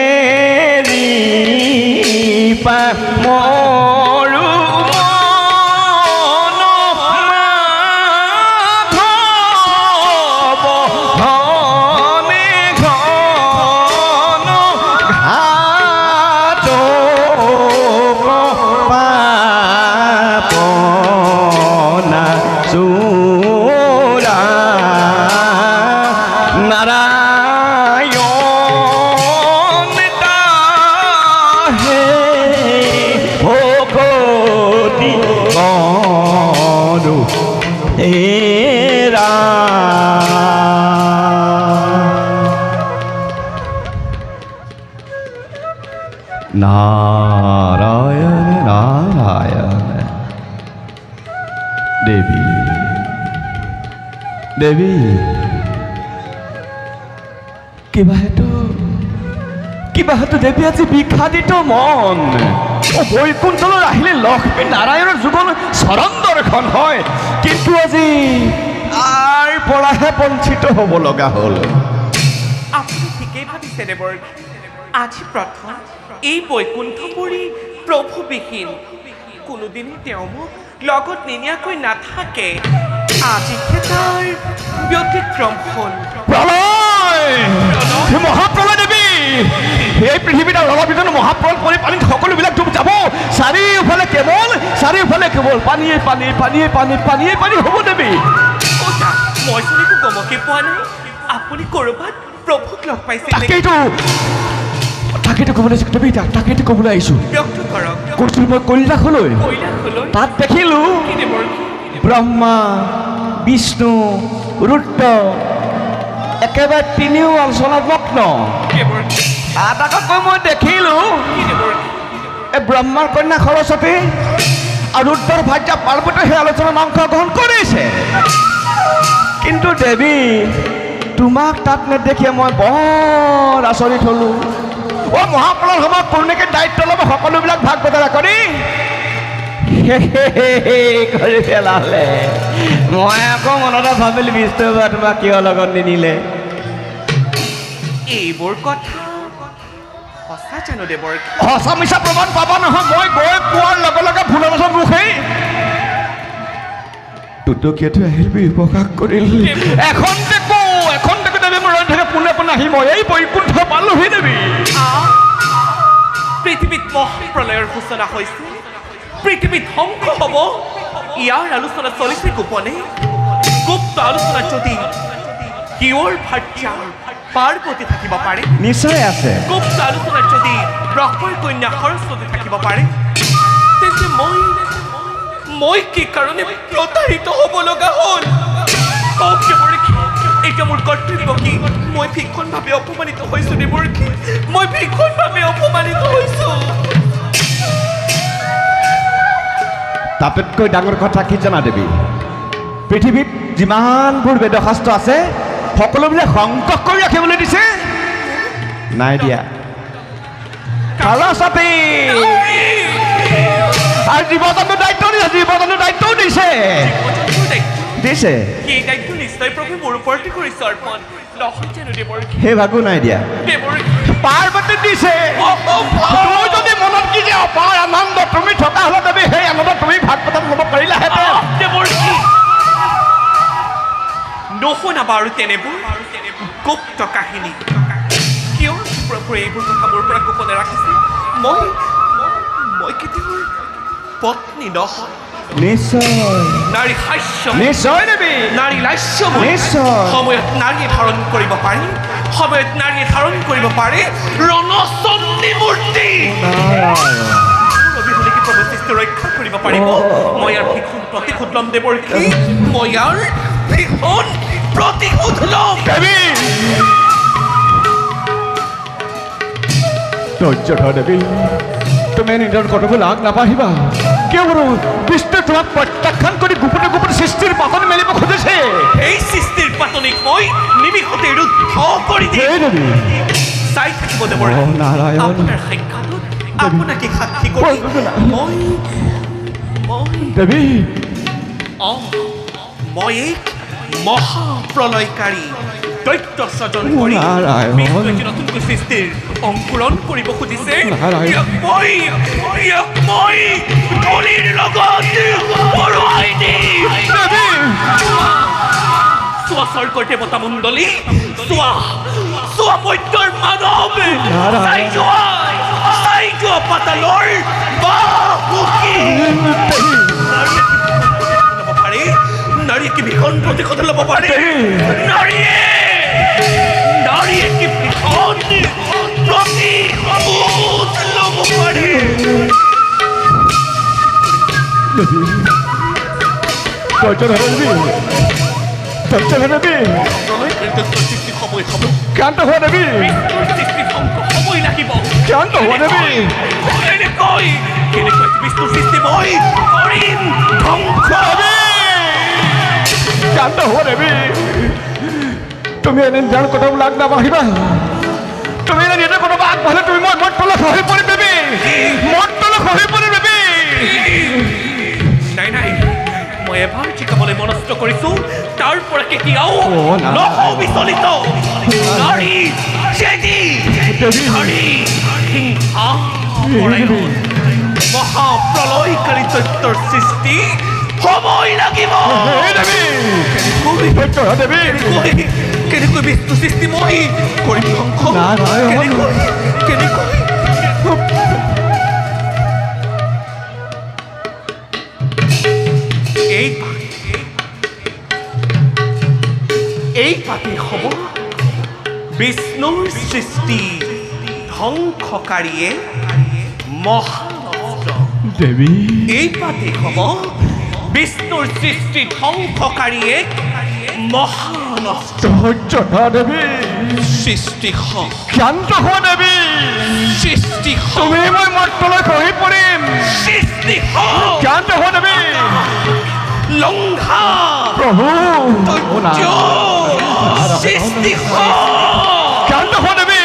मेरी मोरू नारायण नारायण देवी देवी किबा हेतु देवी आज विखादित मन বৈকুণ্ঠলৈ আহিলে লক্ষ্মী নাৰায়ণৰ যুগল চৰণ দৰ্শন হয় কিন্তু আজি তাৰ পৰাহে বঞ্চিত হ'ব লগা হ'ল আপুনি ঠিকেই ভাবিছে দেৱৰ আজি প্ৰথম এই বৈকুণ্ঠপুৰী প্ৰভুবিহীন কোনোদিনে তেওঁ মোক লগত নিনিয়াকৈ নাথাকে আজিহে তাৰ ব্যতিক্ৰম হ'ল মহাপ্ৰলয় দেৱী এই পৃথিৱীত অলপিত মহাপ্ৰলয় পৰি পানীত সকলোবিলাক ডুব যাব চাৰিওফালে কেৱল পানীয়ে পানী পানীয়ে পানী পানীয়ে পানী হ'ব দেৱী মই চোন গমকে পোৱা নাই আপুনি ক'ৰবাত প্ৰভুক লগ পাইছে তাকেইতো ক'বলৈ দেৱী তাকেইতো ক'বলৈ আহিছোঁ কৈছিলোঁ মই কৈলাশলৈ তাত দেখিলোঁ ব্ৰহ্মা বিষ্ণু ৰুদ্ৰ একেবাৰে তিনিও আলোচনাত মগ্ন তাতকৈ মই দেখিলোঁ এই ব্ৰহ্মাৰ কন্যা সৰস্বতী আৰু ৰুদ্ৰৰ ভাৰ্যা পাৰ্বতী সেই আলোচনাত অংশগ্ৰহণ কৰিছে কিন্তু দেৱী তোমাক তাত নেদেখিয়ে মই বৰ আচৰিত হ'লোঁ মহাপ্ৰলয়ৰ সময়ত কোনেকে দায়িত্ব ল'ব সকলোবিলাক ভাগ বতৰা কৰি পেলালে মই আকৌ মনতে ভাবিলোঁ বিষ্ণু বা তোমাক কিয় লগত নিনিলে এইবোৰ কথা সঁচা জানো দেৱৰ সঁচা মিছা প্ৰমাণ পাবা নহয় মই গৈ পোৱাৰ লগে লগে ভুলনাথৰ মুখেই টুটুকিয়াটো আহিল উপকাশ কৰিল এখন দেখো দেৱী মই ৰৈ থাকে পোনে পোনে আহি মই এই বৈকুণ্ঠ পালোহি দেৱী পৃথিৱীত মহাপ্ৰলয়ৰ সূচনা হৈছে পৃথিৱীত ধ্বংস হ'ব ইয়াৰ আলোচনা চলিছে গোপনে গুপ্ত আলোচনা যদি শিৱৰ ভাৰ্যা পাৰ্বতী থাকিব পাৰে নিশ্চয় আছে গুপ্ত আলোচনাত যদি ব্ৰহ্মাৰ কন্যা সৰস্বতী থাকিব পাৰে তেন্তে মই কি কাৰণে প্ৰতাৰিত হ'ব লগা হ'ল এতিয়া মোৰ কৰ্তব্য কি মই ভীষণভাৱে অপমানিত হৈছোঁ দেৱৰ্ষী মই ভীষণভাৱে অপমানিত হৈছোঁ তাতকৈ ডাঙৰ কথা কি জানা দেৱী পৃথিৱীত যিমানবোৰ বেদশাস্ত্ৰ আছে সকলোবিলাক সংগ্ৰহ কৰি ৰাখিবলৈ দিছে নাই দিয়া সৰস্বতী আৰু জীৱ-জন্তুৰ দায়িত্বও দিছে সেই দায়িত্ব নিশ্চয় প্ৰভু মোৰ ওপৰতে কৰিছে অৰ্পণ নহয় জানো দেৱৰ্ষী সেই ভাগো নাই দিয়া পাৰ্বতী দিছে তুমি যদি মনত কি যে অপাৰ আনন্দ তুমি থকা হ'লে দেৱী সেই আনন্দ তুমি ভাগ পতাত ল'ব পাৰিলাহেঁতেন দেৱৰ্ষী নুশুনা বাৰু তেনেবোৰ গুপ্ত কাহিনী কিয় প্ৰভুৱে এইবোৰ কথা মোৰ পৰা গোপনে ৰাখিছে মই পত্নী নহয় নিশ্চয় নাৰী হাস্য নিশ্চয় দেৱী নাৰী লাস্য নিশ্চয়। সময়ত নাৰীয়ে ধাৰণ কৰিব পাৰি সময়ত নাৰীয়ে ধাৰণ কৰিব পাৰে ৰণচণ্ডী মূৰ্তি নাৰায়ণ অবিহনে কি প্ৰভু সৃষ্টি ৰক্ষা কৰিব পাৰিব মই ইয়াৰ ভীষণ প্ৰতিশোধ ল'ম দেৱৰ্ষী মই ইয়াৰ ভীষণ প্ৰতিশোধ ল'ম দেৱী ধৈৰ্য ধৰ দেৱী তুমি নিজৰ কথাবোৰ আগ নাবাঢ়িবা কিয় বাৰু বিষ্ণু তোমাক প্ৰত্যাখ্যান কৰি গোপনে গোপনে সৃষ্টিৰ পাতনি মেলিব খুজিছে এই সৃষ্টিৰ পাতনিক মই নিমিষতে ৰুদ্ধ কৰি দিম এই দেৱী চাই থাকিব দেৱৰ্ষী নাৰায়ণ আপোনাৰ সাক্ষাতত আপোনাকে সাক্ষী কৰি মই দেৱী মই এক মহাপ্ৰলয়কাৰী দৈত্য স্বজন কৰি নাৰায়ণ। বিষ্ণুৱে যি নতুনকৈ সৃষ্টিৰ অংকুৰণ কৰিব খুজিছে নাৰায়ণ। ইয়াক মই ধূলিৰ লগত পৰুৱাই দিম দেৱী চোৱা স্বৰ্গৰ দেৱতা মণ্ডলী চোৱা মধ্যৰ মানৱ চাই যোৱা পাতালৰ বাহুকি নাৰীয়ে কি ভীষণ প্ৰতিশোধ ল'ব পাৰে নাৰীয়ে কি ভীষণ প্ৰতিশোধ ল'ব পাৰে ধৈৰ্য ধৰ দেৱী ধৈৰ্য ধৰ দেৱী সৃষ্টি সময় হ'ব ক্ষান্ত হোৱা দেৱী সৃষ্টি ধ্বংস সময় লাগিব ক্ষান্ত হোৱা দেৱী কেনেকৈ বিষ্ণুৰ সৃষ্টি মই কৰিম ধ্বংস ক্ষান্ত হোৱা দেৱী তুমি এনে নিজৰ কথাবোৰ আগ নাবাঢ়িবা তুমি এনে নিজৰ কথাবোৰ আগবাঢ়িলে তুমি মই মত তলত খহি পৰিম দেৱী মত তলত খহি পৰিম দেৱী নাই মই এবাৰ জিকাবলৈ মনস্থ কৰিছো তাৰ পৰা কেতিয়াও নাই। নহওঁ বিচলিত নাৰী চেদি দেৱী। নাৰী হিংসা পৰায়ণ মহাপ্ৰলয়কাৰী তত্ত্বৰ সৃষ্টি সময় লাগিব এই দেৱী ধৈৰ্য ধৰ দেৱী কেনেকৈ বিষ্ণু সৃষ্টি মই কৰিম ধ্বংস নাৰায়ণ। কেনেকৈ এই পাপী হ'ব বিষ্ণুৰ সৃষ্টি ধ্বংসকাৰীয়ে মহানষ্ট দেৱী এই পাপী হ'ব বিষ্ণুৰ সৃষ্টি ধ্বংসকাৰীয়ে মহানষ্ট ধৈৰ্য ধৰ দেৱী সৃষ্টি ক্ষান্ত হোৱা দেৱী সৃষ্টি তুমি মই মত তলত খহি পৰিম সৃষ্টি ক্ষান্ত হোৱা দেৱী লংঘা প্ৰভু সৃষ্টি ক্ষান্ত হোৱা দেৱী